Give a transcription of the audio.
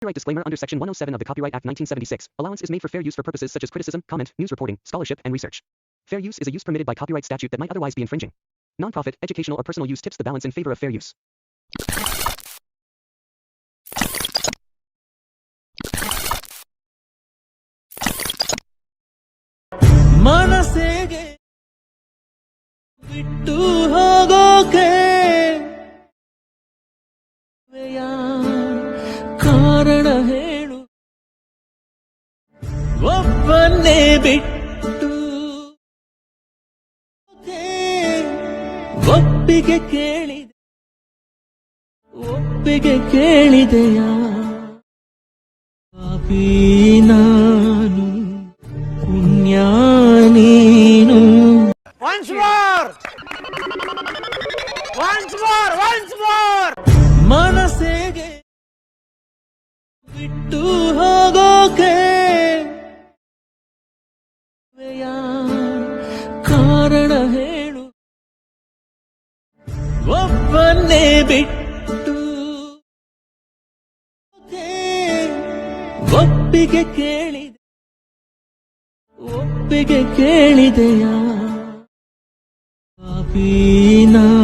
Copyright disclaimer under Section 107 of the Copyright Act 1976. Allowance is made for fair use for purposes such as criticism, comment, news reporting, scholarship, and research. Fair use is a use permitted by copyright statute that might otherwise be infringing. Nonprofit, educational, or personal use tips the balance in favor of fair use. ಮನಸ್ಸಿಗೆ ಬಿಟ್ಟು ಹೋಗೋಕೆ ಕಾರಣ ಹೇಳು, ಒಬ್ಬನ್ನೇ ಬಿಟ್ಟು ಒಪ್ಪಿಗೆ ಕೇಳಿದೆಯಾ ಪಾಪಿ ನಾನು ಪುಣ್ಯ ನೀನು. ಮನಸ್ಸಿಗೆ ಬಿಟ್ಟು ಹೋಗೋಕೆ ಕಾರಣ ಹೇಳು, ಒಬ್ಬನ್ನೇ ಬಿಟ್ಟು ಒಪ್ಪಿಗೆ ಕೇಳಿದೆಯಾ ಪಾಪಿ ನಾನು.